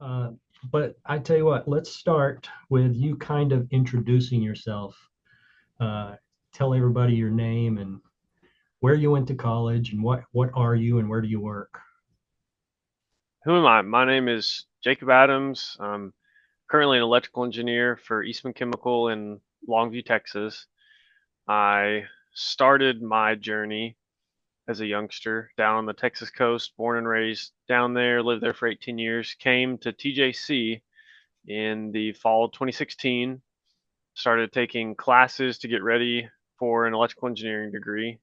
Uh, but I tell you what, let's start with you kind of introducing yourself. Uh, Tell everybody your name and where you went to college and what are you and where do you work? Who am I? My name is Jacob Adams. I'm currently an electrical engineer for Eastman Chemical in Longview, Texas. I started my journey as a youngster down on the Texas coast, born and raised down there, lived there for 18 years, came to TJC in the fall of 2016, started taking classes to get ready for an electrical engineering degree.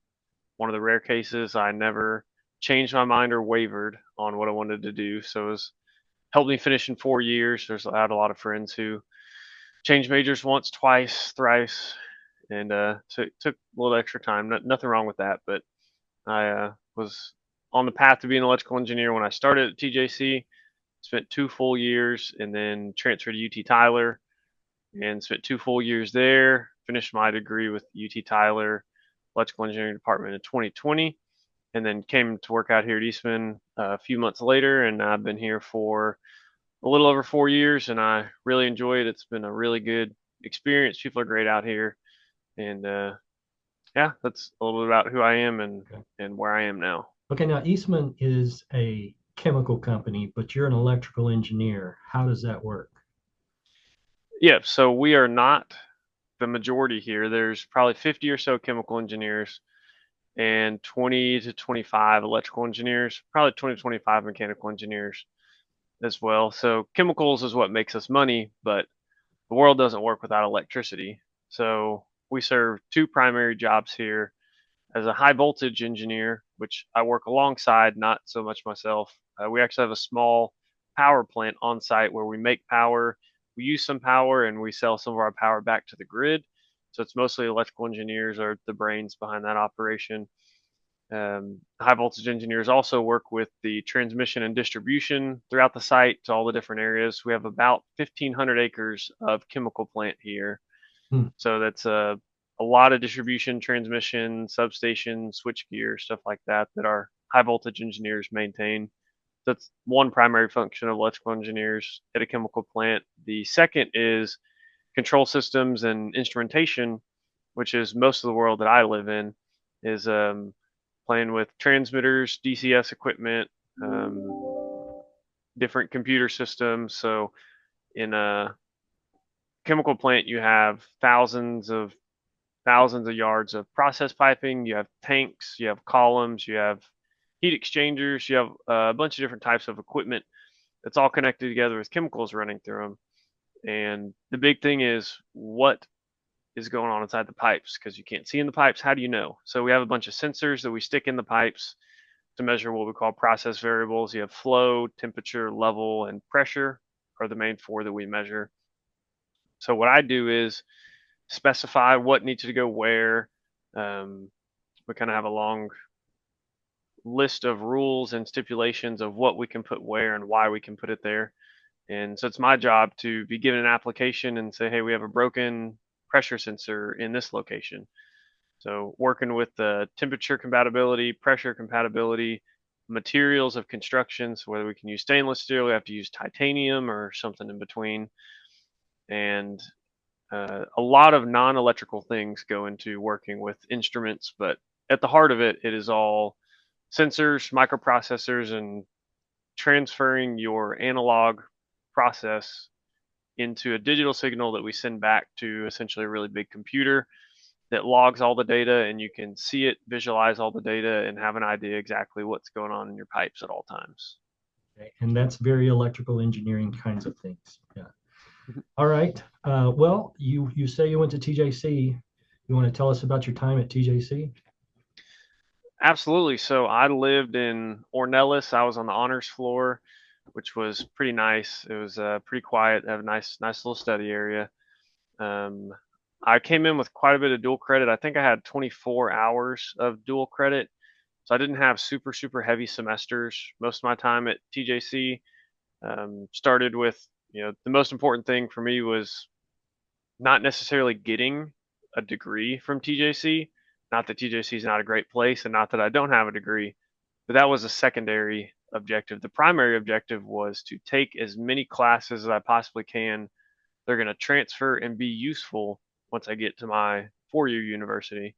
One of the rare cases I never changed my mind or wavered on what I wanted to do. So it was helped me finish in 4 years. I had a lot of friends who changed majors once, twice, thrice, and so it took a little extra time. Nothing wrong with that, but I was on the path to be an electrical engineer when I started at TJC. Spent 2 full years, and then transferred to UT Tyler, and spent 2 full years there. Finished my degree with UT Tyler Electrical Engineering Department in 2020, and then came to work out here at Eastman a few months later, and I've been here for a little over 4 years, and I really enjoy it. It's been a really good experience. People are great out here, and yeah, that's a little bit about who I am Okay. and where I am now. Okay, now Eastman is a chemical company, but you're an electrical engineer. How does that work? Yeah, so we are not the majority here. There's probably 50 or so chemical engineers and 20 to 25 electrical engineers, probably 20 to 25 mechanical engineers as well. So chemicals is what makes us money, but the world doesn't work without electricity. So we serve two primary jobs here as a high voltage engineer, which I work alongside, not so much myself. We actually have a small power plant on site where we make power, we use some power, and we sell some of our power back to the grid. So it's mostly electrical engineers are the brains behind that operation. High voltage engineers also work with the transmission and distribution throughout the site to all the different areas. We have about 1,500 acres of chemical plant here, Hmm. so that's a lot of distribution, transmission, substation, switchgear, stuff like that that our high voltage engineers maintain. That's one primary function of electrical engineers at a chemical plant. The second is control systems and instrumentation, which is most of the world that I live in, is playing with transmitters, DCS equipment, different computer systems. So in a chemical plant, you have thousands of yards of process piping. You have tanks, you have columns, you have heat exchangers, you have a bunch of different types of equipment that's all connected together with chemicals running through them. And the big thing is what is going on inside the pipes because you can't see in the pipes. How do you know? So we have a bunch of sensors that we stick in the pipes to measure what we call process variables. You have flow, temperature, level, and pressure are the main four that we measure. So what I do is specify what needs to go where. Um, we kind of have a long list of rules and stipulations of what we can put where and why we can put it there. And so it's my job to be given an application and say, hey, we have a broken pressure sensor in this location. So working with the temperature compatibility, pressure compatibility, materials of construction, so whether we can use stainless steel, we have to use titanium or something in between. And a lot of non-electrical things go into working with instruments, but at the heart of it, it is all sensors, microprocessors, and transferring your analog process into a digital signal that we send back to essentially a really big computer that logs all the data, and you can see it, visualize all the data, and have an idea exactly what's going on in your pipes at all times. Okay. And that's very electrical engineering kinds of things. Yeah. All right. Well, you say you went to TJC. You want to tell us about your time at TJC? Absolutely. So I lived in Ornelas. I was on the honors floor, which was pretty nice. It was pretty quiet. Have a nice little study area. Um, I came in with quite a bit of dual credit. I think I had 24 hours of dual credit, so I didn't have super heavy semesters. Most of my time at TJC started with, the most important thing for me was not necessarily getting a degree from TJC. Not that TJC is not a great place, and not that I don't have a degree, but that was a secondary. objective. The primary objective was to take as many classes as I possibly can. They're going to transfer and be useful once I get to my 4-year university.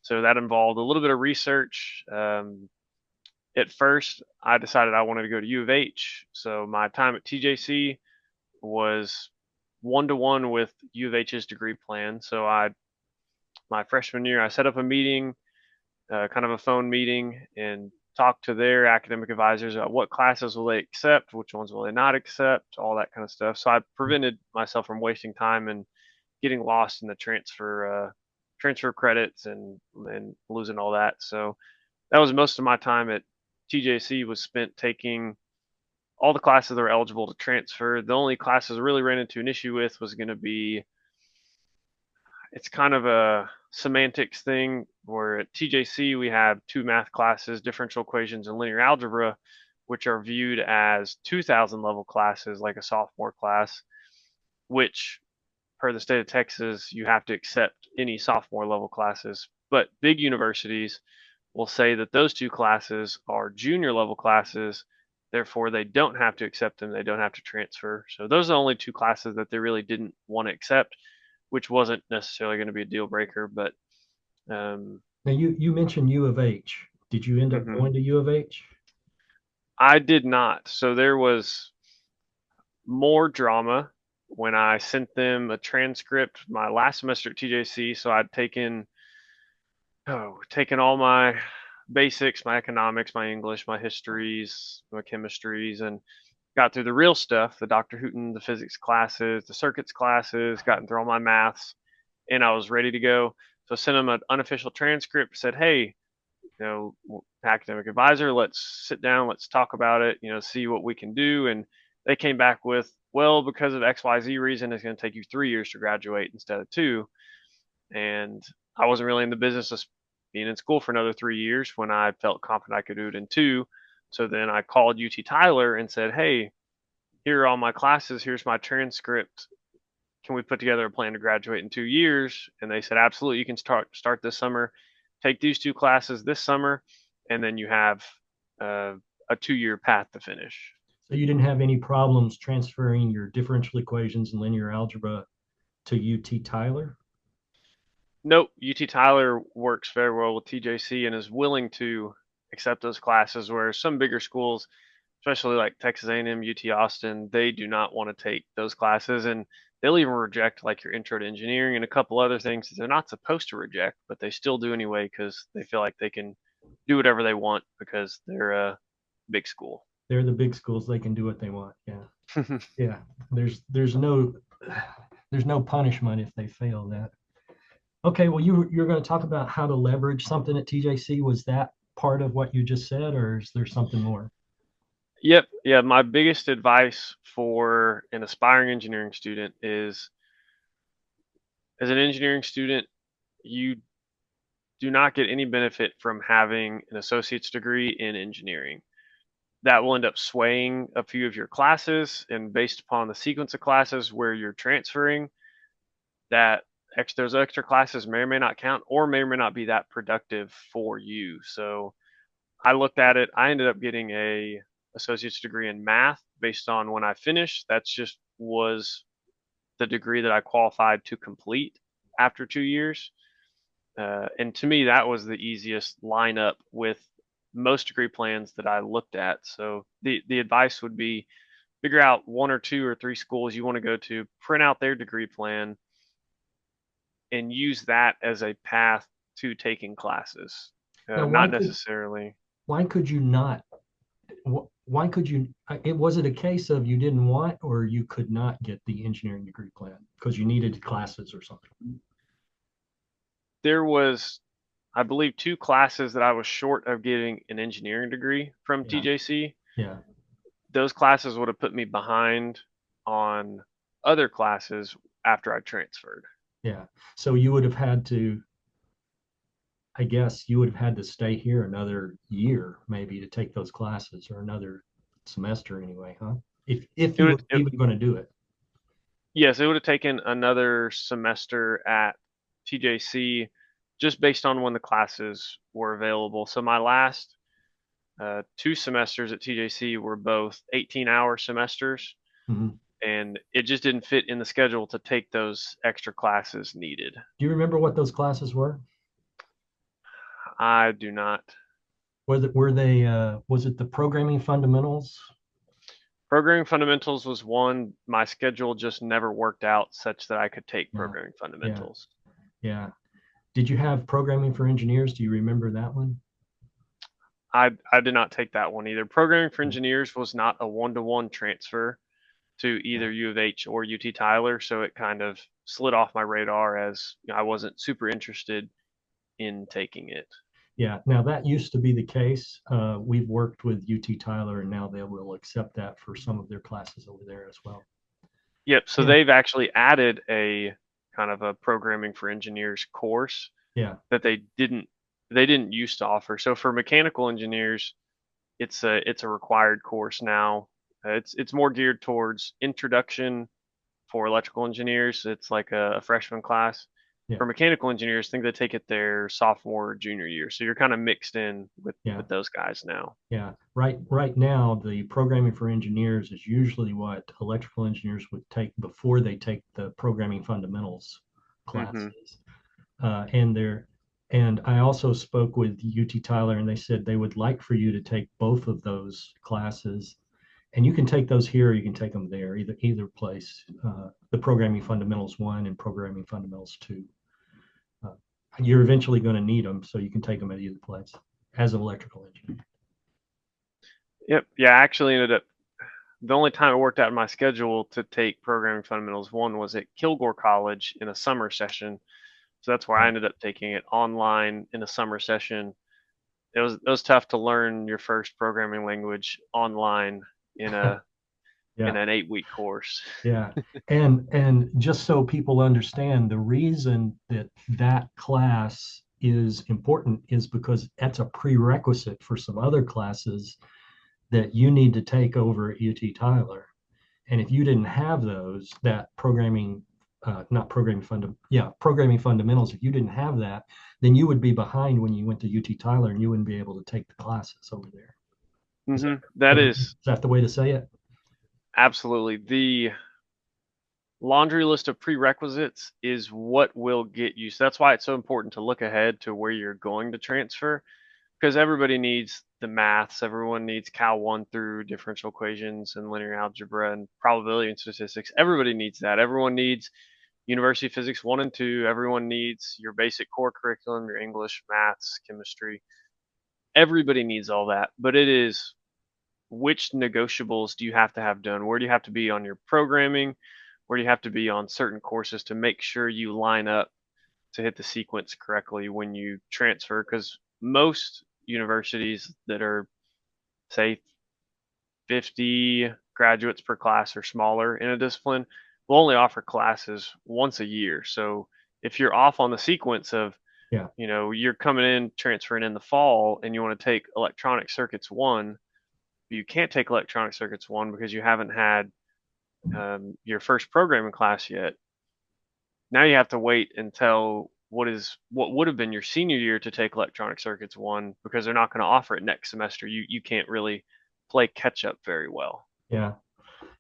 So that involved a little bit of research. At first, I decided I wanted to go to U of H. So my time at TJC was 1-to-1 with U of H's degree plan. So my freshman year, I set up a meeting, kind of a phone meeting, and talked to their academic advisors about what classes will they accept, which ones will they not accept, all that kind of stuff. So I prevented myself from wasting time and getting lost in the transfer credits and losing all that. So that was most of my time at TJC was spent taking all the classes that were eligible to transfer. The only classes I really ran into an issue with was going to be, it's kind of a semantics thing where at TJC we have 2 math classes, differential equations and linear algebra, which are viewed as 2000 level classes like a sophomore class, which per the state of Texas, you have to accept any sophomore level classes. But big universities will say that those 2 classes are junior level classes, therefore they don't have to accept them, they don't have to transfer. So those are the only 2 classes that they really didn't want to accept, which wasn't necessarily going to be a deal breaker. But Now you mentioned U of H. Did you end up mhm. going to U of H? I did not. So there was more drama when I sent them a transcript my last semester at TJC. So I'd taken all my basics, my economics, my English, my histories, my chemistries, and got through the real stuff, the Dr. Hooton, the physics classes, the circuits classes, gotten through all my maths, and I was ready to go. So I sent them an unofficial transcript, said, hey, academic advisor, let's sit down, let's talk about it, see what we can do. And they came back with, well, because of XYZ reason, it's going to take you 3 years to graduate instead of 2. And I wasn't really in the business of being in school for another 3 years when I felt confident I could do it in 2. So then I called UT Tyler and said, hey, here are all my classes. Here's my transcript. Can we put together a plan to graduate in 2 years? And they said, absolutely. You can start this summer. Take these 2 classes this summer, and then you have uh, a 2-year path to finish. So you didn't have any problems transferring your differential equations and linear algebra to UT Tyler? Nope, UT Tyler works very well with TJC and is willing to accept those classes, whereas some bigger schools, especially like Texas A&M, UT Austin, they do not want to take those classes, and they'll even reject like your intro to engineering and a couple other things that they're not supposed to reject, but they still do anyway because they feel like they can do whatever they want because they're a big school. They're the big schools, they can do what they want. Yeah. Yeah. There's no punishment if they fail that. Okay, well you're going to talk about how to leverage something at TJC. Was that part of what you just said, or is there something more? Yep. Yeah. My biggest advice for an aspiring engineering student is, as an engineering student, you do not get any benefit from having an associate's degree in engineering. That will end up swaying a few of your classes, and based upon the sequence of classes where you're transferring, those extra classes may or may not count or may or may not be that productive for you. So I looked at it. I ended up getting a associate's degree in math based on when I finished. That's just was the degree that I qualified to complete after 2 years. And to me, that was the easiest lineup with most degree plans that I looked at. So the advice would be figure out 1 or 2 or 3 schools you want to go to, print out their degree plan, and use that as a path to taking classes. Now, Not necessarily. why could you not? Why could you? Was it a case of you didn't want, or you could not get the engineering degree plan because you needed classes or something? There was, I believe, 2 classes that I was short of getting an engineering degree from Yeah. TJC. Yeah. Those classes would have put me behind on other classes after I transferred. Yeah. So you would have had to, I guess you would have had to stay here another year maybe to take those classes, or another semester anyway, huh? If It you were would, it, even going to do it. yes, it would have taken another semester at TJC just based on when the classes were available. So my last two semesters at TJC were both 18-hour semesters, Mhm. and it just didn't fit in the schedule to take those extra classes needed. Do you remember what those classes were? I do not. Was it the programming fundamentals? Programming fundamentals was one. My schedule just never worked out such that I could take Yeah, programming yeah, fundamentals. yeah. Did you have programming for engineers? Do you remember that one? I did not take that one either. Programming for Yeah, engineers was not a one-to-one transfer to yeah. either U of H or UT Tyler, so it kind of slid off my radar as I wasn't super interested in taking it. Yeah, now that used to be the case. We've worked with UT Tyler, and now they will accept that for some of their classes over there as well. Yep, so Yeah, they've actually added a kind of a programming for engineers course yeah, that they didn't used to offer. So for mechanical engineers, it's a required course now. It's more geared towards introduction for electrical engineers. It's like a freshman class. yeah, For mechanical engineers, I think they take it their sophomore or junior year. So you're kind of mixed in with yeah, with those guys now. yeah. Right now, the programming for engineers is usually what electrical engineers would take before they take the programming fundamentals Hmm. classes. And they're and I also spoke with UT Tyler, and they said they would like for you to take both of those classes, and you can take those here, or you can take them there, either place. The Programming Fundamentals 1 and Programming Fundamentals 2. Uh, you're eventually going to need them, so you can take them at either place as an electrical engineer. Yep. Yeah, I actually ended up the only time it worked out in my schedule to take programming fundamentals one was at Kilgore College in a summer session. So that's where I Yeah, ended up taking it online in a summer session. It was tough to learn your first programming language online in a in yeah, an 8-week course. yeah. And just so people understand, the reason that that class is important is because that's a prerequisite for some other classes that you need to take over at UT Tyler. And if you didn't have those, that programming, not programming programming fundamentals, if you didn't have that, then you would be behind when you went to UT Tyler and you wouldn't be able to take the classes over there. Is that, That is is that the way to say it? absolutely the laundry list of prerequisites is what will get you. So that's why it's so important to look ahead to where you're going to transfer because everybody needs the maths. Everyone needs Cal 1 through differential equations and linear algebra and probability and statistics. Everybody needs that. Everyone needs University Physics 1 and 2. Everyone needs your basic core curriculum, your English, maths, chemistry. Everybody needs all that. But it is which negotiables do you have to have done? Where do you have to be on your programming? Where do you have to be on certain courses to make sure you line up to hit the sequence correctly when you transfer? Because most universities that are, say, 50 graduates per class or smaller in a discipline will only offer classes once a year. So if you're off on the sequence of, Yeah, you're coming in, transferring in the fall, and you want to take electronic circuits one, you can't take electronic circuits one because you haven't had your first programming class yet. Now you have to wait until what would have been your senior year to take electronic circuits one because they're not going to offer it next semester. You can't really play catch up very well. yeah,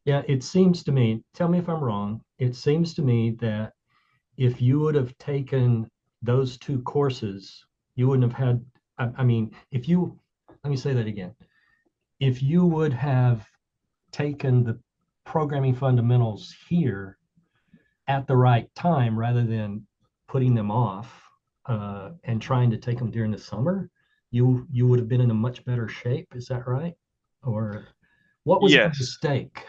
yeah. It seems to me, tell me if I'm wrong, it seems to me that if you would have taken those two courses, you wouldn't have had, I mean, let me say that again. If you would have taken the programming fundamentals here at the right time rather than putting them off and trying to take them during the summer, you would have been in a much better shape. Is that right? Or what was the Yes. mistake?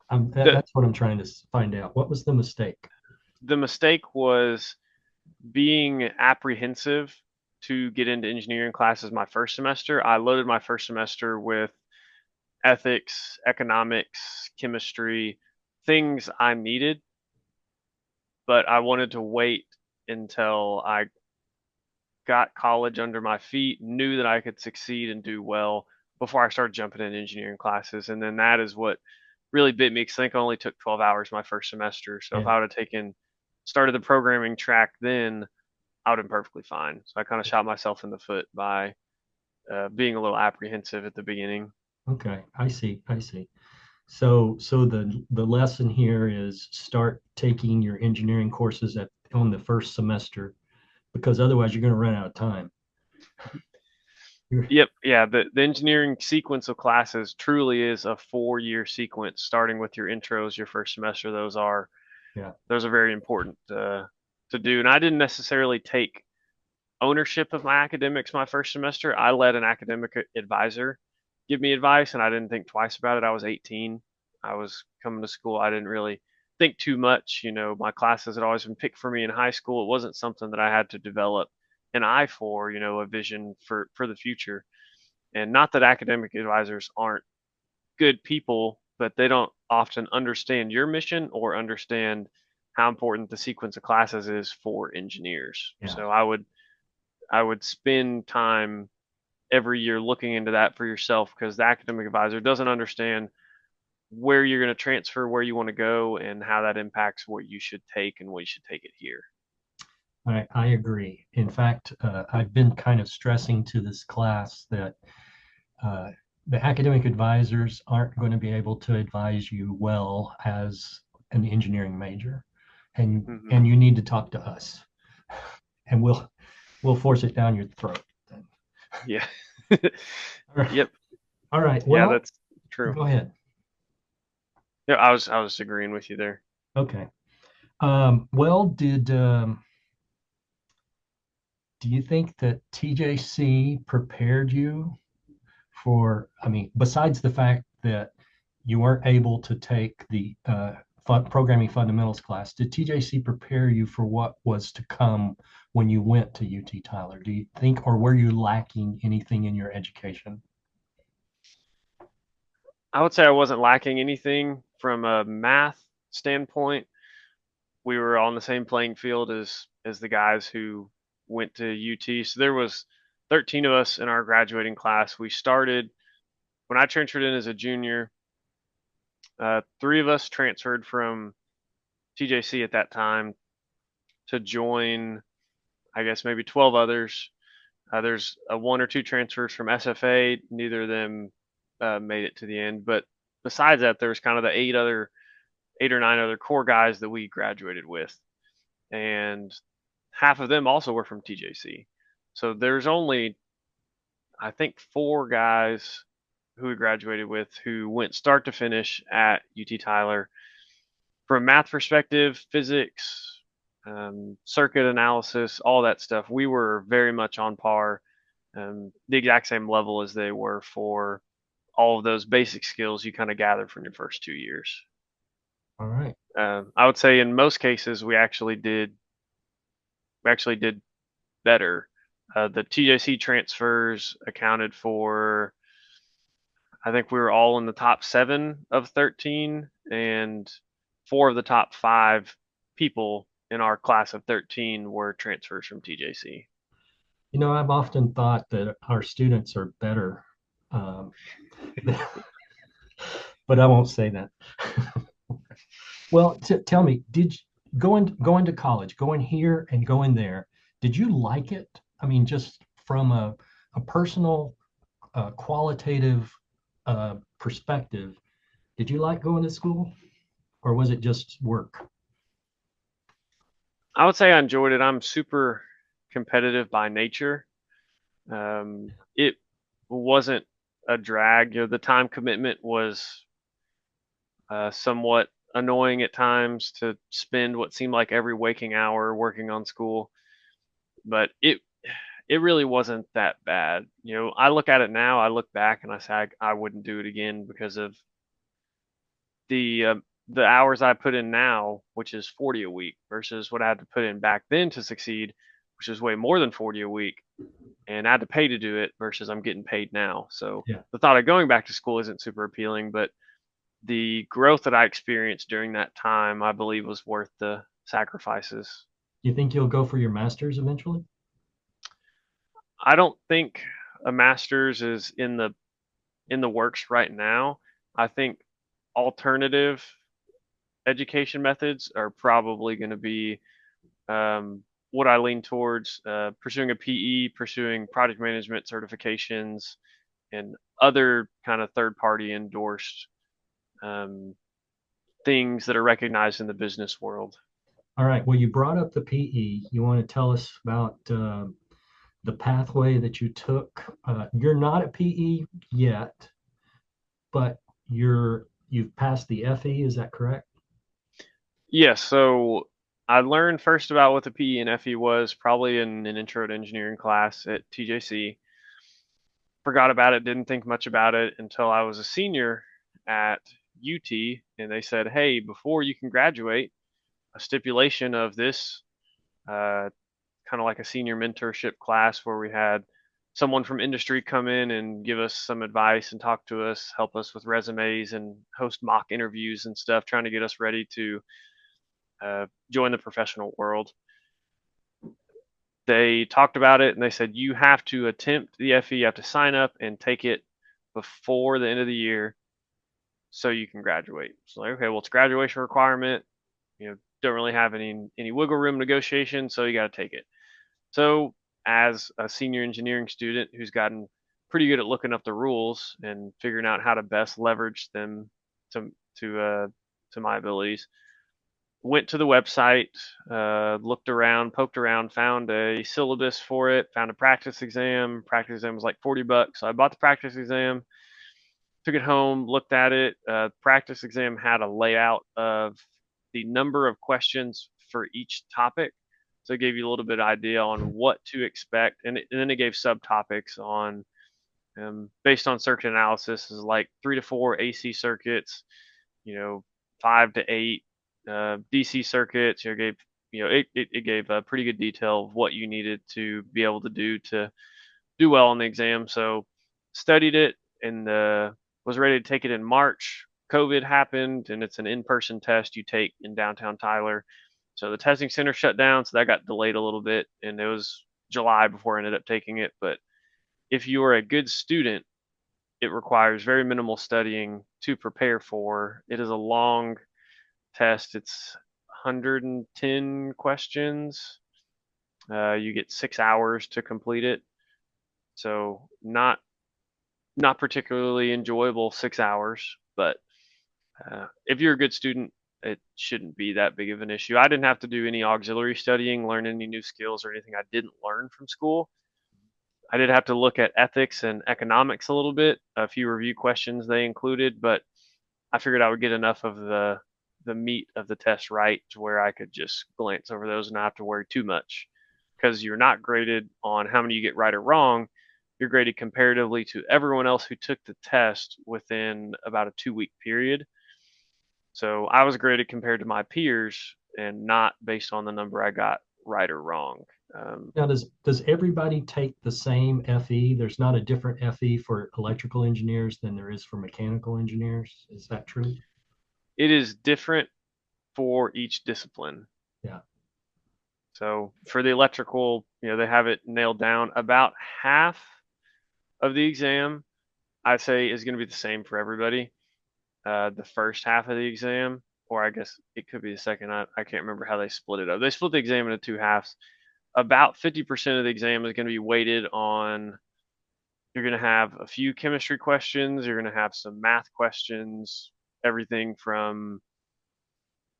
The That's what I'm trying to find out. What was the mistake? the mistake was being apprehensive to get into engineering classes my first semester. I loaded my first semester with ethics, economics, chemistry, things I needed, but I wanted to wait until I got college under my feet, knew that I could succeed and do well before I started jumping in engineering classes. And then that is what really bit me because I think I only took 12 hours my first semester. So if Yeah, I would have started the programming track then, I would have been perfectly fine. So I kind of shot myself in the foot by being a little apprehensive at the beginning. Okay, I see. I see. So the lesson here is start taking your engineering courses on the first semester because otherwise you're going to run out of time. You're, Yep, yeah. The engineering sequence of classes truly is a 4-year sequence, starting with your intros, your first semester. yeah, Those are very important to do. And I didn't necessarily take ownership of my academics my first semester. I let an academic advisor give me advice, and I didn't think twice about it. I was 18. I was coming to school. I didn't really think too much. My classes had always been picked for me in high school. It wasn't something that I had to develop an eye for, a vision for the future. And not that academic advisors aren't good people, but they don't often understand your mission or understand how important the sequence of classes is for engineers. yeah. So I would spend time every year looking into that for yourself because the academic advisor doesn't understand where you're going to transfer, where you want to go, and how that impacts what you should take and what you should take it here. I agree. In fact, I've been kind of stressing to this class that uh, the academic advisors aren't going to be able to advise you well as an engineering major, Hmm. and you need to talk to us, and we'll force it down your throat. Then. Yeah. All right. Yep. All right. Yeah, Well, that's true. go ahead. Yeah, I was agreeing with you there. Okay. Well, do you think that TJC prepared you for, I mean, besides the fact that you weren't able to take the programming fundamentals class, did TJC prepare you for what was to come when you went to UT Tyler? Do you think, or were you lacking anything in your education? I would say I wasn't lacking anything from a math standpoint. We were on the same playing field as the guys who went to UT. So there was 13 of us in our graduating class. We started when I transferred in as a junior. Three of us transferred from TJC at that time to join, I guess maybe 12 others. There's one or two transfers from SFA. Neither of them made it to the end, but besides that, there's kind of the eight or nine other core guys that we graduated with, and half of them also were from TJC. So there's only, I think, four guys who we graduated with who went start to finish at UT Tyler. From a math perspective, physics, circuit analysis, all that stuff, we were very much on par, the exact same level as they were for all of those basic skills you kind of gather from your first 2 years. All right. I would say in most cases we actually did better. The TJC transfers accounted for, I think we were all in the top 7 of 13, and 4 of the top 5 people in our class of 13 were transfers from TJC. You know, I've often thought that our students are better, um, but I won't say that. Well, tell me, did you, going to college, going here and going there, did you like it? I mean, just from a personal, qualitative perspective, did you like going to school, or was it just work? I would say I enjoyed it. I'm super competitive by nature. It wasn't a drag. The time commitment was somewhat annoying at times to spend what seemed like every waking hour working on school, but it really wasn't that bad. I look at it now, I look back and I say I wouldn't do it again because of the hours I put in now, which is 40 a week, versus what I had to put in back then to succeed, which is way more than 40 a week, and I had to pay to do it versus I'm getting paid now. So Yeah. the thought of going back to school isn't super appealing, but the growth that I experienced during that time, I believe, was worth the sacrifices. You think you'll go for your master's eventually? I don't think a master's is in the works right now. I think alternative education methods are probably going to be um, what I lean towards, pursuing a PE, pursuing project management certifications, and other kind of third party endorsed um, things that are recognized in the business world. All right. Well, you brought up the PE. You want to tell us about the pathway that you took? You're not a PE yet, but you've passed the FE. Is that correct? Yes, so I learned first about what the PE and FE was probably in an intro to engineering class at TJC. Forgot about it, didn't think much about it until I was a senior at UT, and they said, "Hey, before you can graduate, a stipulation of this uh, kind of like a senior mentorship class where we had someone from industry come in and give us some advice and talk to us, help us with resumes and host mock interviews and stuff, trying to get us ready to join the professional world." They talked about it and they said, you have to attempt the FE, you have to sign up and take it before the end of the year so you can graduate. So like, okay, well, it's a graduation requirement. Don't really have any wiggle room negotiation, so you got to take it. So as a senior engineering student who's gotten pretty good at looking up the rules and figuring out how to best leverage them to to uh, to my abilities, went to the website, looked around, poked around, found a syllabus for it, found a practice exam. Practice exam was like $40. So I bought the practice exam, took it home, looked at it. Practice exam had a layout of the number of questions for each topic. So it gave you a little bit of idea on what to expect. And then it gave subtopics on, based on circuit analysis, is like 3 to 4 AC circuits, you know, 5 to 8 DC circuits. It gave a pretty good detail of what you needed to be able to do well on the exam. So studied it and was ready to take it in March. COVID happened, and it's an in-person test you take in downtown Tyler. So the testing center shut down, so that got delayed a little bit, and it was July before I ended up taking it. But if you are a good student, it requires very minimal studying to prepare for. It is a long test. It's 110 questions. You get 6 hours to complete it. So not particularly enjoyable 6 hours, but if you're a good student, it shouldn't be that big of an issue. I didn't have to do any auxiliary studying, learn any new skills or anything I didn't learn from school. I did have to look at ethics and economics a little bit, a few review questions they included, but I figured I would get enough of the meat of the test right to where I could just glance over those and not have to worry too much. Because you're not graded on how many you get right or wrong. You're graded comparatively to everyone else who took the test within about a 2 week period. So I was graded compared to my peers and not based on the number I got right or wrong. Now, does everybody take the same FE? There's not a different FE for electrical engineers than there is for mechanical engineers. Is that true? It is different for each discipline. Yeah. So for the electrical, they have it nailed down. About half of the exam, I'd say, is going to be the same for everybody. The first half of the exam, or I guess it could be the second. I can't remember how they split it up. They split the exam into two halves. About 50% of the exam is going to be weighted on, you're going to have a few chemistry questions, you're going to have some math questions, everything from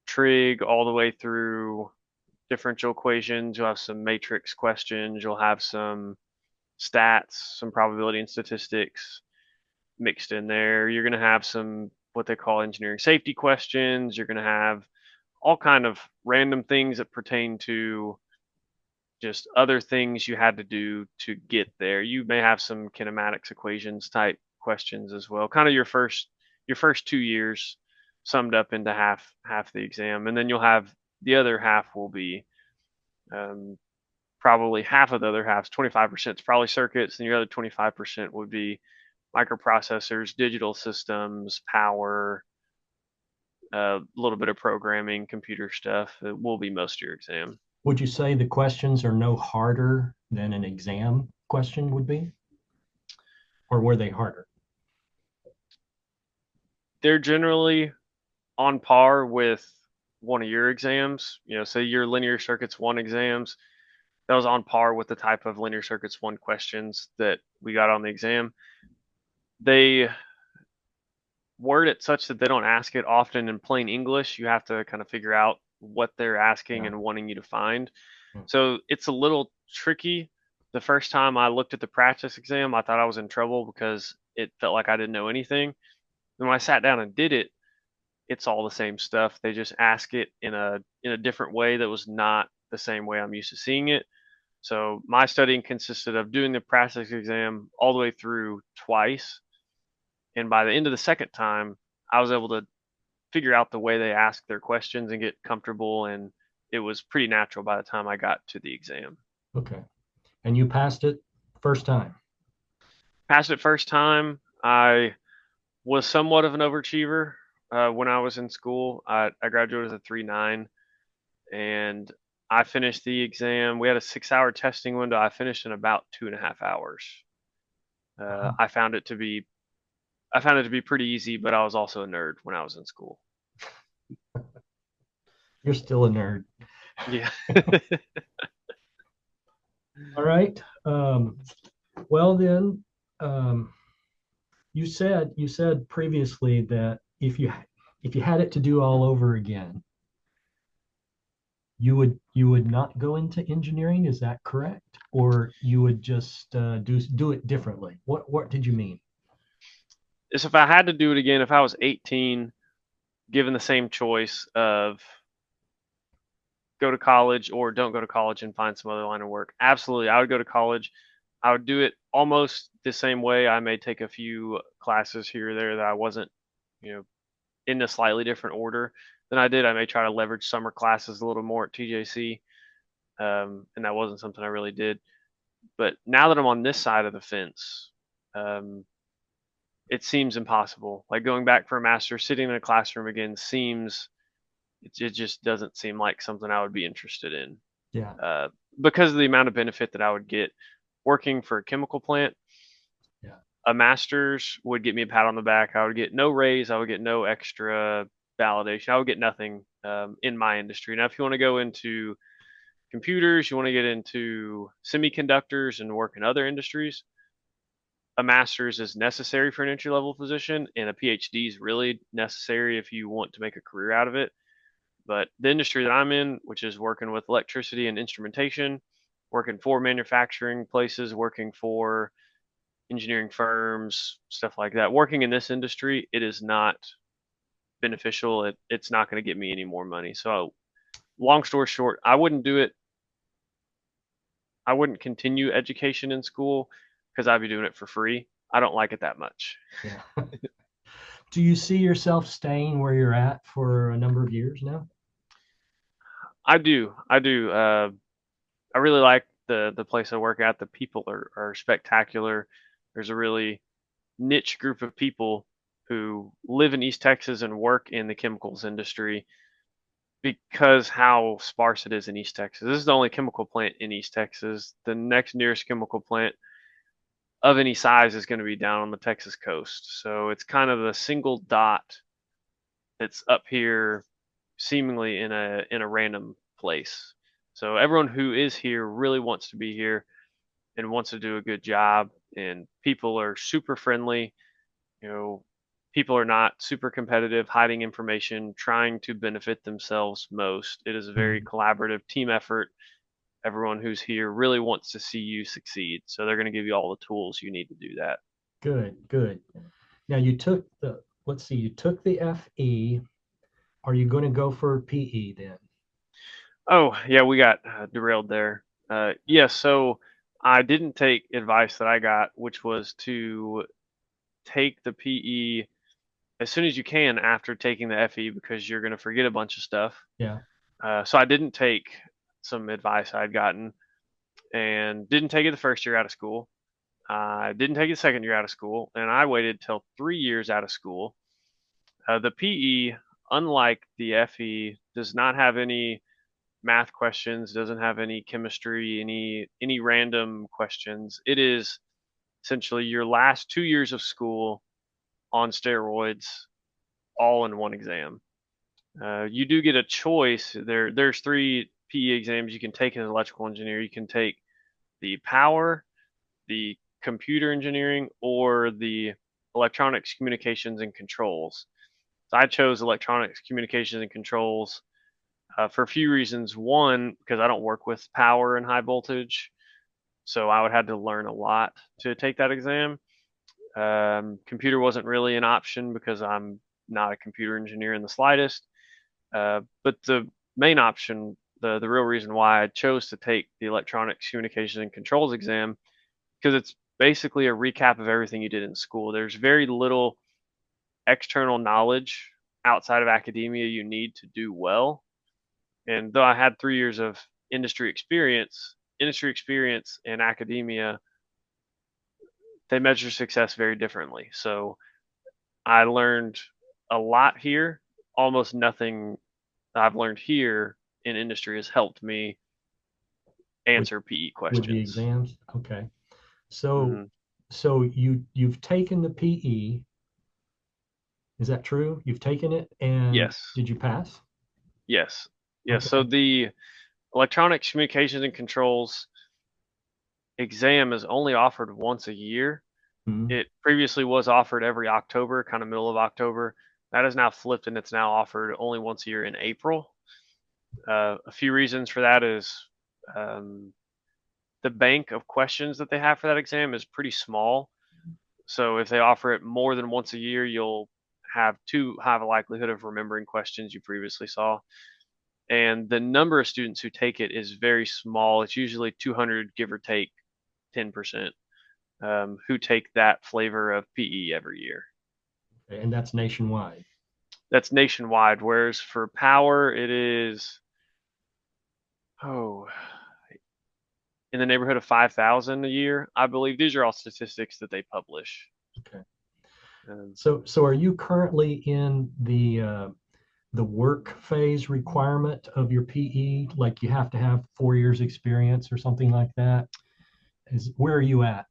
trig all the way through differential equations. You'll have some matrix questions, you'll have some stats, some probability and statistics mixed in there. You're going to have some what they call engineering safety questions. You're going to have all kind of random things that pertain to just other things you had to do to get there. You may have some kinematics equations type questions as well. Kind of your first 2 years summed up into half the exam, and then you'll have the other half will be um, probably half of the other half, 25% is probably circuits, and your other 25% would be microprocessors, digital systems, power, a little bit of programming, computer stuff. It will be most of your exam. Would you say the questions are no harder than an exam question would be? Or were they harder? They're generally on par with one of your exams. Say your linear circuits one exams, that was on par with the type of linear circuits one questions that we got on the exam. They word it such that they don't ask it often in plain English. You have to kind of figure out what they're asking Yeah. and wanting you to find. Mm. So it's a little tricky. The first time I looked at the practice exam, I thought I was in trouble because it felt like I didn't know anything. And when I sat down and did it, it's all the same stuff. They just ask it in a different way that was not the same way I'm used to seeing it. So my studying consisted of doing the practice exam all the way through twice, and by the end of the second time, I was able to figure out the way they ask their questions and get comfortable, and it was pretty natural by the time I got to the exam. Okay. And you passed it first time. Passed it first time. I was somewhat of an overachiever when I was in school. I graduated with a 3.9, and I finished the exam. We had a 6 hour testing window. I finished in about 2.5 hours. Wow. I found it to be I found it to be pretty easy, but I was also a nerd when I was in school. You're still a nerd. Yeah. All right. Well then, um, you said previously that if you had it to do all over again, you would not go into engineering. Is that correct? Or you would just do it differently? What did you mean? So if I had to do it again, if I was 18, given the same choice of go to college or don't go to college and find some other line of work, absolutely, I would go to college. I would do it almost the same way. I may take a few classes here or there that I wasn't, you know, in a slightly different order than I did. I may try to leverage summer classes a little more at TJC, and that wasn't something I really did. But now that I'm on this side of the fence, um, it seems impossible. Like going back for a master, sitting in a classroom again seems it just doesn't seem like something I would be interested in Yeah. uh, because of the amount of benefit that I would get working for a chemical plant. Yeah. A master's would get me a pat on the back. I would get no raise. I would get no extra validation. I would get nothing in my industry. Now, if you want to go into computers, you want to get into semiconductors and work in other industries, a master's is necessary for an entry level position, and a PhD is really necessary if you want to make a career out of it. But the industry that I'm in, which is working with electricity and instrumentation, working for manufacturing places, working for engineering firms, stuff like that, working in this industry, it is not beneficial. It's not going to get me any more money. So, long story short, I wouldn't continue education in school because I'd be doing it for free. I don't like it that much. Yeah. Do you see yourself staying where you're at for a number of years now? I do. I do. I really like the place I work at. The people are spectacular. There's a really niche group of people who live in East Texas and work in the chemicals industry because how sparse it is in East Texas. This is the only chemical plant in East Texas. The next nearest chemical plant of any size is going to be down on the Texas coast. So it's kind of a single dot that's up here seemingly in a random place. So everyone who is here really wants to be here and wants to do a good job, and people are super friendly. You know, people are not super competitive, hiding information, trying to benefit themselves most. It is a very Mhm. collaborative team effort. Everyone who's here really wants to see you succeed, so they're going to give you all the tools you need to do that. Good, good. Now let's see, you took the FE. Are you going to go for PE then? Oh, yeah, we got derailed there. Yeah, so I didn't take advice that I got, which was to take the PE as soon as you can after taking the FE because you're going to forget a bunch of stuff. Yeah. So I didn't take some advice I'd gotten and didn't take it the first year out of school. I didn't take it the second year out of school, and I waited till 3 years out of school. The PE, unlike the FE, does not have any math questions, doesn't have any chemistry, any random questions. It is essentially your last 2 years of school on steroids, all in one exam. You do get a choice. There's three PE exams you can take as an electrical engineer. You can take the power, the computer engineering, or the electronics, communications, and controls. So I chose electronics, communications, and controls for a few reasons. One, because I don't work with power and high voltage, so I would have to learn a lot to take that exam. Computer wasn't really an option because I'm not a computer engineer in the slightest. But the main option, the real reason why I chose to take the electronics, communications, and controls exam, because it's basically a recap of everything you did in school. There's very little external knowledge outside of academia you need to do well. And though I had 3 years of industry experience and academia, they measure success very differently. So I learned a lot here. Almost nothing I've learned here in industry has helped me with answer PE with the questions. exams? Okay. So Hmm. so you've taken the PE. Is that true? You've taken it, and Yes, did you pass? yes, yes. So Okay. the electronics, communications, and controls exam is only offered once a year. Mhm. It previously was offered every October, kind of middle of October. That is now flipped and it's now offered only once a year in April. A few reasons for that is um, the bank of questions that they have for that exam is pretty small. So if they offer it more than once a year, you'll have too high a likelihood of remembering questions you previously saw. And the number of students who take it is very small. It's usually 200, give or take 10%, who take that flavor of PE every year. And that's nationwide. That's nationwide. Whereas for power, it is, oh, in the neighborhood of 5,000 a year, I believe. These are all statistics that they publish. Okay. Um, So are you currently in the work phase requirement of your PE? Like you have to have 4 years experience or something like that? Is where are you at?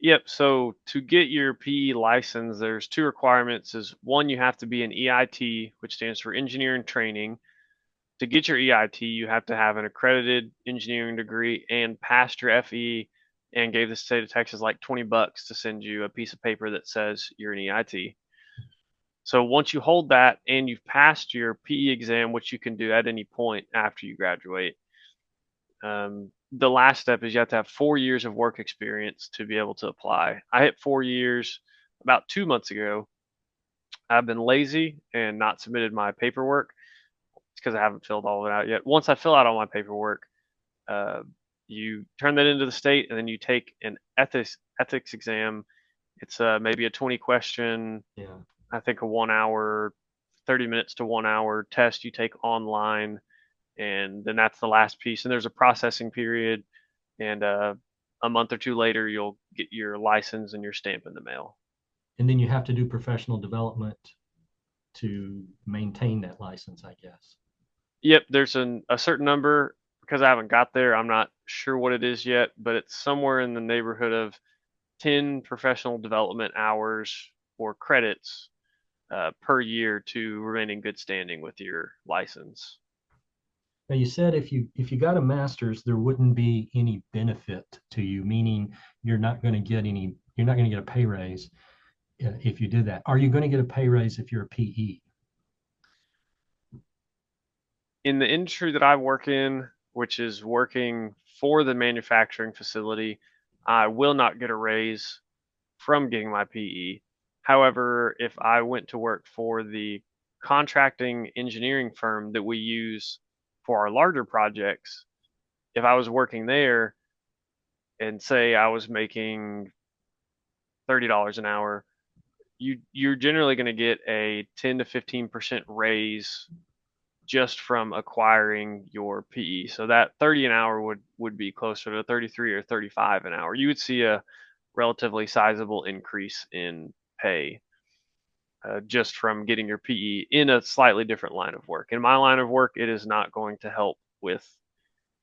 Yep. So to get your PE license, there's two requirements. Is one, you have to be an EIT, which stands for engineering training. To get your EIT, you have to have an accredited engineering degree and passed your FE and gave the state of Texas like $20 to send you a piece of paper that says you're an EIT. So once you hold that and you've passed your PE exam, which you can do at any point after you graduate, the last step is you have to have 4 years of work experience to be able to apply. I hit 4 years about 2 months ago. I've been lazy and not submitted my paperwork. It's because I haven't filled all of it out yet. Once I fill out all my paperwork, uh, you turn that into the state, and then you take an ethics exam. It's maybe a 20 question, Yeah. I think a 1 hour, 30 minutes to 1 hour test you take online, and then that's the last piece. And there's a processing period, and a month or two later, you'll get your license and your stamp in the mail. And then you have to do professional development to maintain that license, I guess. Yep, there's a certain number. Because I haven't got there, I'm not sure what it is yet, but it's somewhere in the neighborhood of 10 professional development hours or credits per year to remain in good standing with your license. Now you said if you got a master's, there wouldn't be any benefit to you, meaning you're not going to get a pay raise if you did that. Are you going to get a pay raise if you're a PE? In the industry that I work in, which is working for the manufacturing facility, I will not get a raise from getting my PE. However, if I went to work for the contracting engineering firm that we use for our larger projects, if I was working there and say I was making $30 an hour, you're generally going to get a 10 to 15% raise just from acquiring your PE. So that 30 an hour would be closer to 33 or 35 an hour. You would see a relatively sizable increase in pay just from getting your PE in a slightly different line of work. In my line of work, it is not going to help with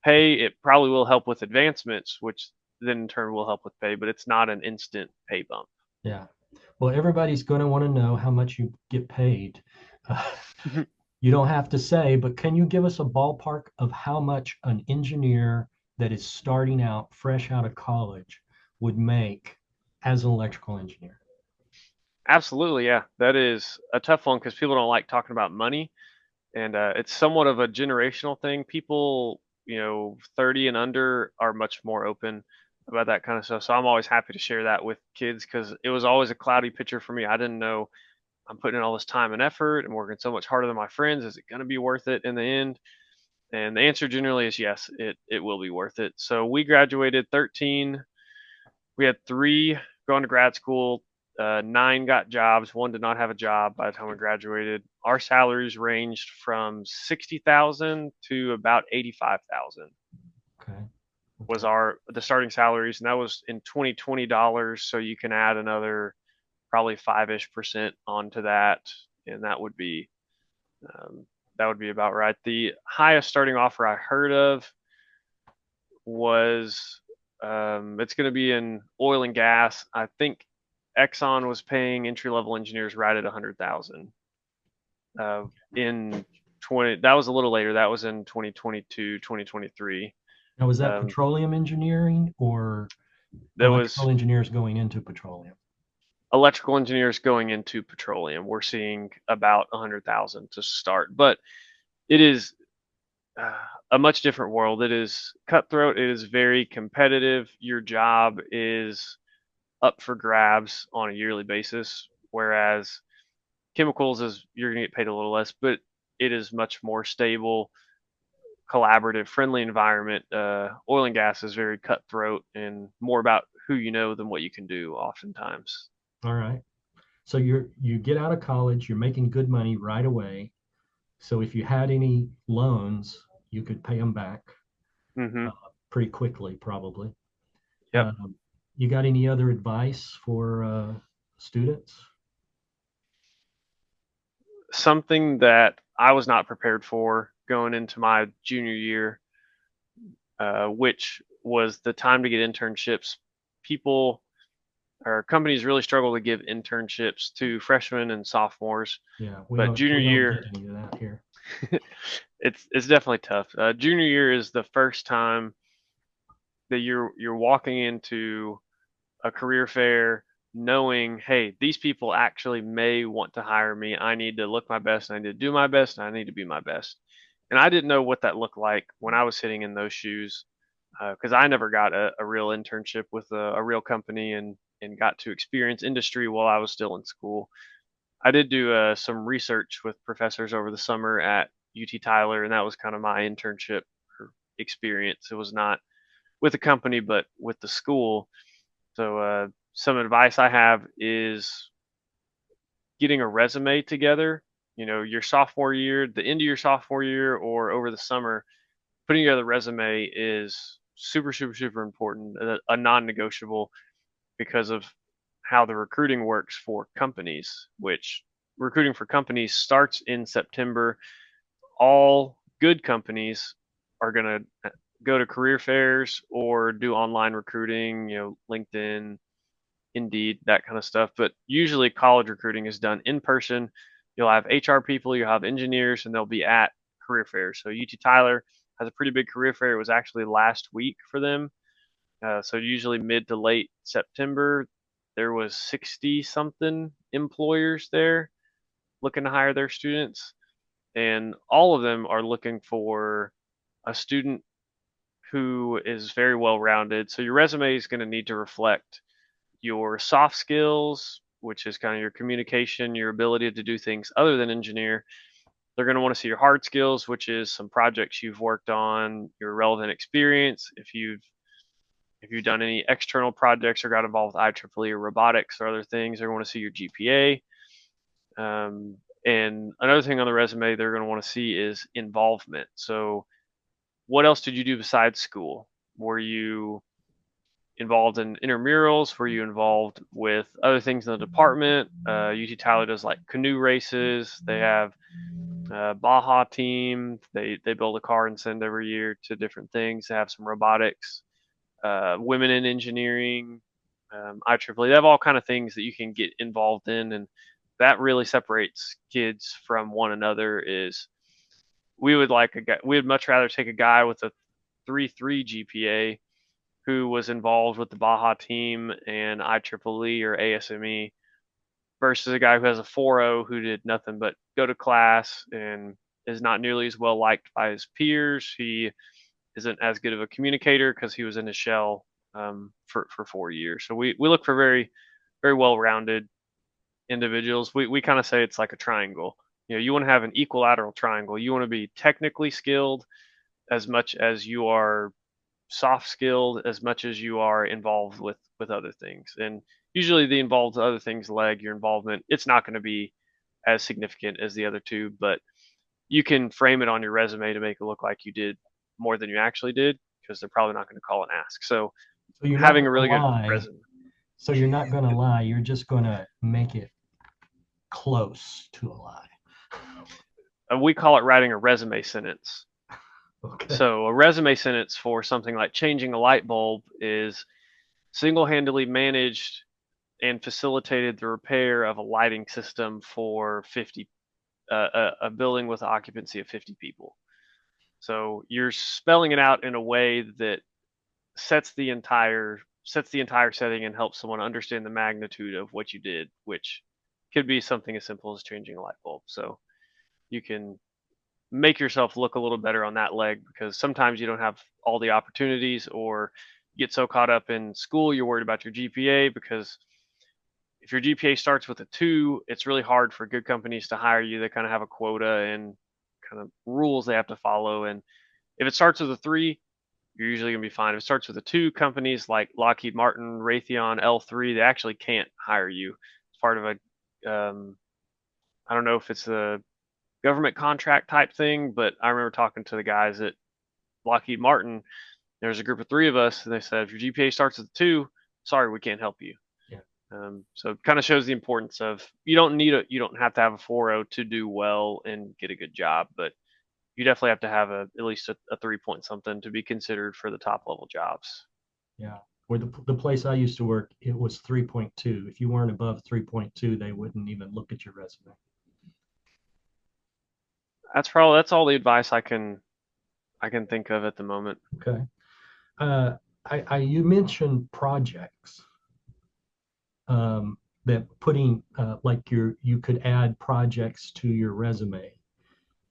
pay. It probably will help with advancements, which then in turn will help with pay, but it's not an instant pay bump. Yeah. Well, everybody's going to want to know how much you get paid. Uh, You don't have to say, but can you give us a ballpark of how much an engineer that is starting out fresh out of college would make as an electrical engineer? Absolutely, yeah. That is a tough one because people don't like talking about money, and it's somewhat of a generational thing. People, 30 and under are much more open about that kind of stuff. So I'm always happy to share that with kids because it was always a cloudy picture for me. I didn't know I'm putting in all this time and effort and working so much harder than my friends. Is it going to be worth it in the end? And the answer generally is yes, it will be worth it. So we graduated 13. We had three going to grad school. Nine got jobs. One did not have a job by the time we graduated. Our salaries ranged from 60,000 to about 85,000 Okay. was Okay. our the starting salaries, and that was in 2020 dollars. So you can add another probably 5-ish% onto that, and um, that would be about right. The highest starting offer I heard of was it's going to be in oil and gas. I think Exxon was paying entry level engineers right at 100,000 in 20. That was a little later. That was in 2022, 2023. Now, was that Um, petroleum engineering or that was electrical engineers going into petroleum? electrical engineers going into petroleum. We're seeing about 100,000 to start, but it is uh, a much different world. It is cutthroat. It is very competitive. Your job is up for grabs on a yearly basis, whereas chemicals is you're going to get paid a little less, but it is much more stable, collaborative, friendly environment. Oil and gas is very cutthroat and more about who you know than what you can do oftentimes. All right. So you get out of college, you're making good money right away. So if you had any loans, you could pay them back Hmm. uh, pretty quickly, probably. Yep. Um, you got any other advice for students? Something that I was not prepared for going into my junior year, which was the time to get internships. People or companies really struggle to give internships to freshmen and sophomores, Yeah, but junior we don't get year, any of that here. it's definitely tough. Junior year is the first time that you're walking into a career fair knowing, hey, these people actually may want to hire me. I need to look my best, I need to do my best, and I need to be my best. And I didn't know what that looked like when I was sitting in those shoes because I never got a real internship with a real company and got to experience industry while I was still in school. I did do some research with professors over the summer at UT Tyler, and that was kind of my internship experience. It was not with a company, but with the school. So some advice I have is getting a resume together. Your sophomore year, the end of your sophomore year, or over the summer, putting together a resume is super, super, super important, a non-negotiable because of how the recruiting works for companies. Which recruiting for companies starts in September. All good companies are going to go to career fairs or do online recruiting, LinkedIn, Indeed, that kind of stuff. But usually college recruiting is done in person. You'll have HR people, you'll have engineers, and they'll be at career fairs. So UT Tyler has a pretty big career fair. It was actually last week for them. So usually mid to late September, there was 60 something employers there looking to hire their students, and all of them are looking for a student who is very well rounded. So your resume is going to need to reflect your soft skills, which is kind of your communication, your ability to do things other than engineer. They're going to want to see your hard skills, which is some projects you've worked on, your relevant experience. If you've done any external projects or got involved with IEEE or robotics or other things, they're going to see your GPA. And another thing on the resume they're going to want to see is involvement. So, what else did you do besides school? Were you involved in intramurals? Were you involved with other things in the department? UT Tyler does like canoe races. They have Baja team. They build a car and send every year to different things. They have some robotics, women in engineering, IEEE. They have all kind of things that you can get involved in and that really separates kids from one another. Is we would like a guy, we would much rather take a guy with a 3.3 GPA who was involved with the Baja team and IEEE or ASME versus a guy who has a 4.0 who did nothing but go to class and is not nearly as well liked by his peers. He isn't as good of a communicator because he was in his shell for 4 years. So we look for very well rounded individuals. We kind of say it's like a triangle. You know, you want to have an equilateral triangle. You want to be technically skilled as much as you are soft skilled, as much as you are involved with other things. And usually the involved other things leg your involvement. It's not going to be as significant as the other two, but you can frame it on your resume to make it look like you did more than you actually did because they're probably not going to call and ask. So So you're not having a going really to good lie. resume, So you're not going to lie. You're just going to make it close to a lie. we call it writing a resume sentence. Okay. So a resume sentence for something like changing a light bulb is single-handedly managed and facilitated the repair of a lighting system for 50 a building with an occupancy of 50 people. So you're spelling it out in a way that sets the entire setting and helps someone understand the magnitude of what you did, which could be something as simple as changing a light bulb. So you can make yourself look a little better on that leg because sometimes you don't have all the opportunities or you get so caught up in school you're worried about your GPA because if your GPA starts with a 2, it's really hard for good companies to hire you. They kind of have a quota and kind of rules they have to follow. And if it starts with a 3, you're usually going to be fine. If it starts with a 2, companies like Lockheed Martin, Raytheon, L3, they actually can't hire you. It's part of I don't know if it's a government contract type thing, but I remember talking to the guys at Lockheed Martin. There's a group of 3 of us, and they said, if your GPA starts with a 2, sorry, we can't help you. Yeah. So it kind of shows the importance of you don't have to have a 4.0 to do well and get a good job, but you definitely have to have at least a 3 point something to be considered for the top level jobs. Yeah. Where the place I used to work, it was 3.2. If you weren't above 3.2, they wouldn't even look at your resume. That's all the advice I can think of at the moment. Okay. Uh, you mentioned projects, that putting, like you could add projects to your resume.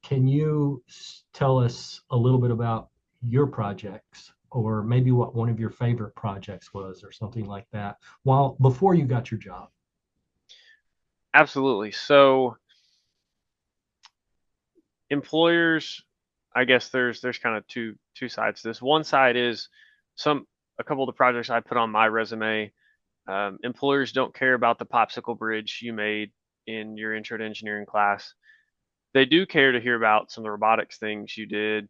Can you tell us a little bit about your projects, or maybe what one of your favorite projects was, or something like that, while before you got your job? Absolutely. So employers, I guess there's kind of two sides to this. One side is some a couple of the projects I put on my resume. Employers don't care about the popsicle bridge you made in your intro to engineering class. They do care to hear about some of the robotics things you did,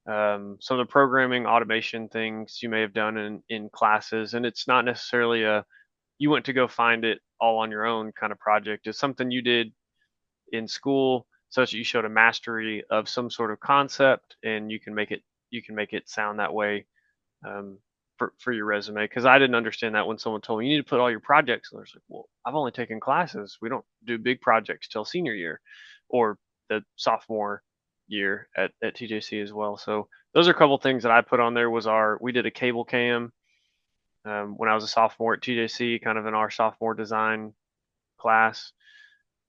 some of the programming automation things you may have done in classes. And it's not necessarily a you went to go find it all on your own kind of project. It's something you did in school such that you showed a mastery of some sort of concept and you can make it sound that way um, for your resume because I didn't understand that when someone told me you need to put all your projects and I was like, well, I've only taken classes. We don't do big projects till senior year or the sophomore year at TJC as well. So those are a couple things that I put on there was we did a cable cam when I was a sophomore at TJC, kind of in our sophomore design class.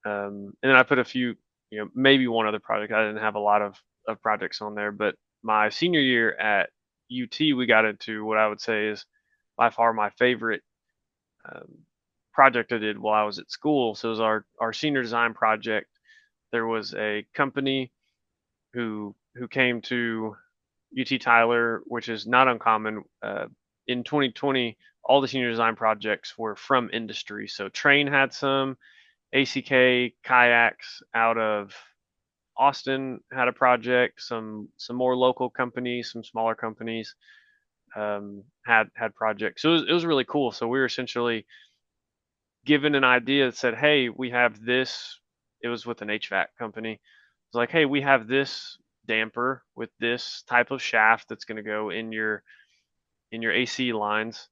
And then I put a few, maybe one other project. I didn't have a lot of projects on there, but my senior year at UT, we got into what I would say is by far my favorite um, project I did while I was at school. So it was our senior design project. There was a company who came to UT Tyler, which is not uncommon. In 2020, all the senior design projects were from industry. So Train had some, ACK Kayaks out of Austin had a project. Some more local companies, some smaller companies had projects. So it was really cool. So we were essentially given an idea that said, "Hey, we have this." It was with an HVAC company. It's like, "Hey, we have this damper with this type of shaft that's going to go in your AC lines,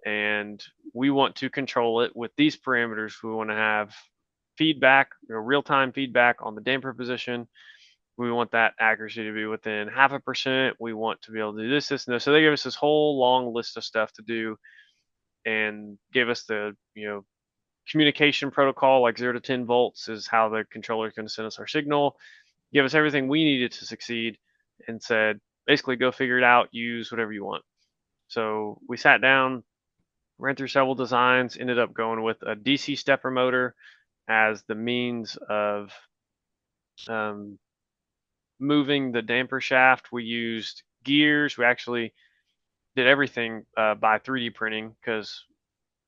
and we want to control it with these parameters. We want to have feedback, real-time feedback on the damper position. We want that accuracy to be within 0.5%. We want to be able to do this, this, and this. So they gave us this whole long list of stuff to do and gave us the, communication protocol, like 0 to 10 volts is how the controller is going to send us our signal. Give us everything we needed to succeed and said, basically go figure it out, use whatever you want. So we sat down, ran through several designs, ended up going with a DC stepper motor as the means of um, moving the damper shaft. We used gears. We actually did everything by 3D printing because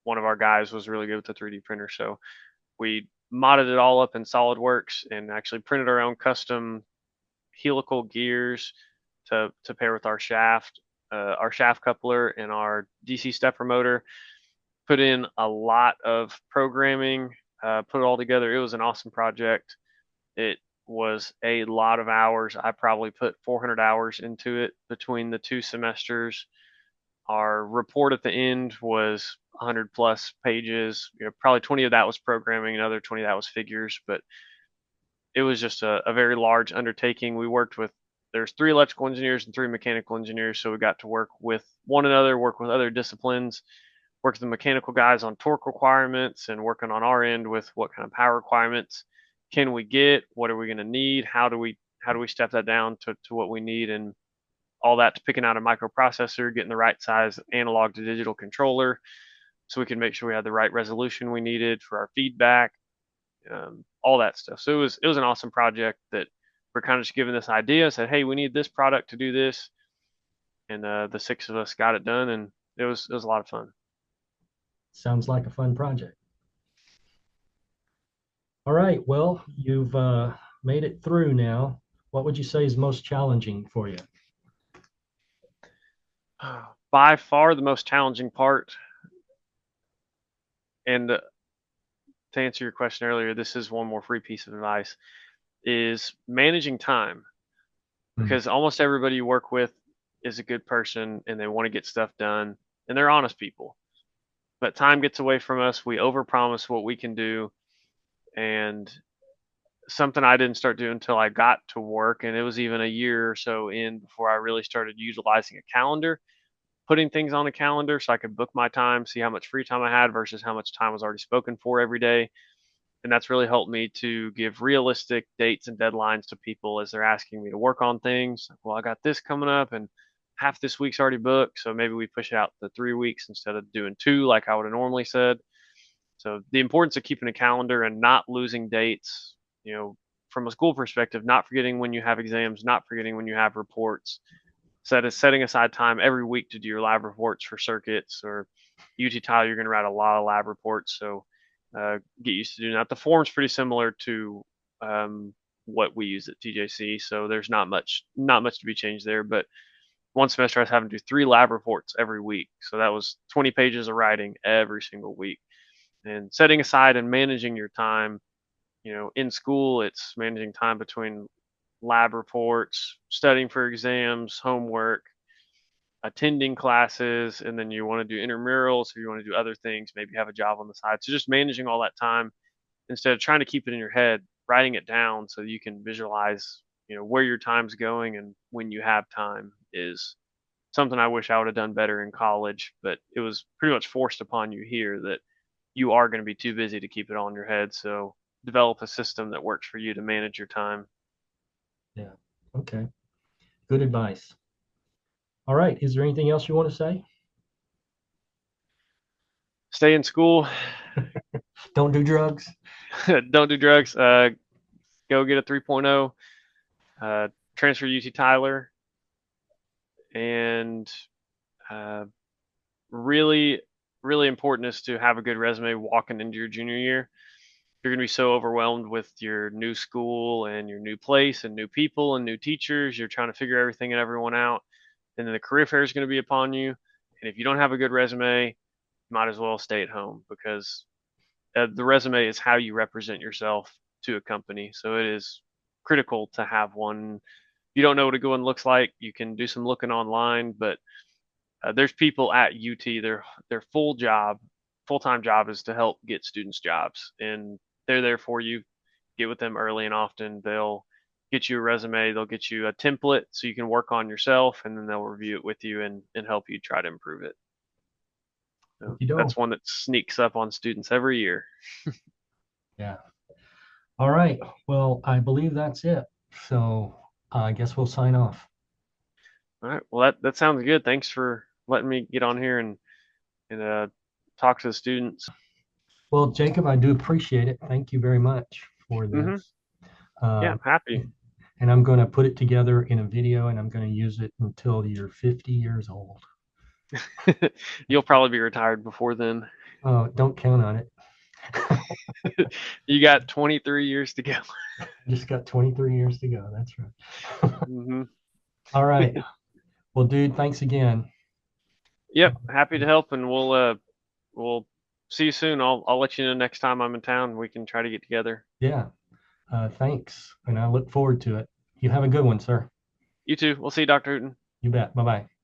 one of our guys was really good with the 3D printer. So we modded it all up in SolidWorks and actually printed our own custom helical gears to pair with our shaft coupler, and our DC stepper motor. Put in a lot of programming, put it all together. It was an awesome project. It was a lot of hours. I probably put 400 hours into it between the 2 semesters. Our report at the end was 100 plus pages. Probably 20 of that was programming, another 20 of that was figures, but it was just a very large undertaking. We worked with, there's 3 electrical engineers and 3 mechanical engineers, so we got to work with one another, work with other disciplines, work with the mechanical guys on torque requirements, and working on our end with what kind of power requirements can we get, what are we going to need, how do we step that down to what we need, and all that to picking out a microprocessor, getting the right size analog to digital controller so we can make sure we had the right resolution we needed for our feedback, all that stuff. So it was an awesome project that we're kind of just given this idea, said, hey, we need this product to do this, and the 6 of us got it done, and it was a lot of fun. Sounds like a fun project. All right. Well, you've made it through now. What would you say is most challenging for you? By far the most challenging part, and to answer your question earlier, this is one more free piece of advice, is managing time. Hmm. Because almost everybody you work with is a good person and they want to get stuff done and they're honest people. But time gets away from us. We overpromise what we can do. And something I didn't start doing until I got to work, and it was even a year or so in before I really started utilizing a calendar, putting things on a calendar so I could book my time, see how much free time I had versus how much time was already spoken for every day. And that's really helped me to give realistic dates and deadlines to people as they're asking me to work on things. Well, I got this coming up and half this week's already booked, so maybe we push it out to 3 weeks instead of doing 2 like I would have normally said. So the importance of keeping a calendar and not losing dates, from a school perspective, not forgetting when you have exams, not forgetting when you have reports, setting aside time every week to do your lab reports for circuits, or UT Tyler, you're going to write a lot of lab reports. So get used to doing that. The form's pretty similar to what we use at TJC, so there's not much to be changed there. But one semester I was having to do 3 lab reports every week, so that was 20 pages of writing every single week. And setting aside and managing your time, in school, it's managing time between lab reports, studying for exams, homework, attending classes, and then you want to do intramurals or you want to do other things, maybe have a job on the side. So just managing all that time instead of trying to keep it in your head, writing it down so you can visualize, where your time's going and when you have time is something I wish I would have done better in college, but it was pretty much forced upon you here that you are going to be too busy to keep it all in your head. So develop a system that works for you to manage your time. Yeah. Okay. Good advice. All right. Is there anything else you want to say? Stay in school. Don't do drugs. Don't do drugs. Go get a 3.0. Transfer to UT Tyler. And uh, really, really important is to have a good resume walking into your junior year. You're going to be so overwhelmed with your new school and your new place and new people and new teachers. You're trying to figure everything and everyone out. And then the career fair is going to be upon you. And if you don't have a good resume, you might as well stay at home because the resume is how you represent yourself to a company. So it is critical to have one. If you don't know what a good one looks like, you can do some looking online, but there's people at UT, their full time job is to help get students jobs. And they're there for you. Get with them early and often. They'll get you a resume. They'll get you a template so you can work on yourself, and then they'll review it with you and help you try to improve it. So You don't. that's one that sneaks up on students every year. Yeah. All right. Well, I believe that's it. So I guess we'll sign off. All right. Well, that sounds good. Thanks for letting me get on here and talk to the students. Well, Jacob, I do appreciate it. Thank you very much for Hmm. this. Yeah, Uh, I'm happy. and I'm going to put it together in a video and I'm going to use it until you're 50 years old. You'll probably be retired before then. Oh, don't count on it. You got 23 years to go. Just got 23 years to go. That's right. Hmm. All right. Well, dude, thanks again. Yep, happy to help, and we'll see you soon. I'll let you know next time I'm in town. We can try to get together. Yeah. Thanks. And I look forward to it. You have a good one, sir. You too. We'll see you, Dr. Hooten. You bet. Bye bye.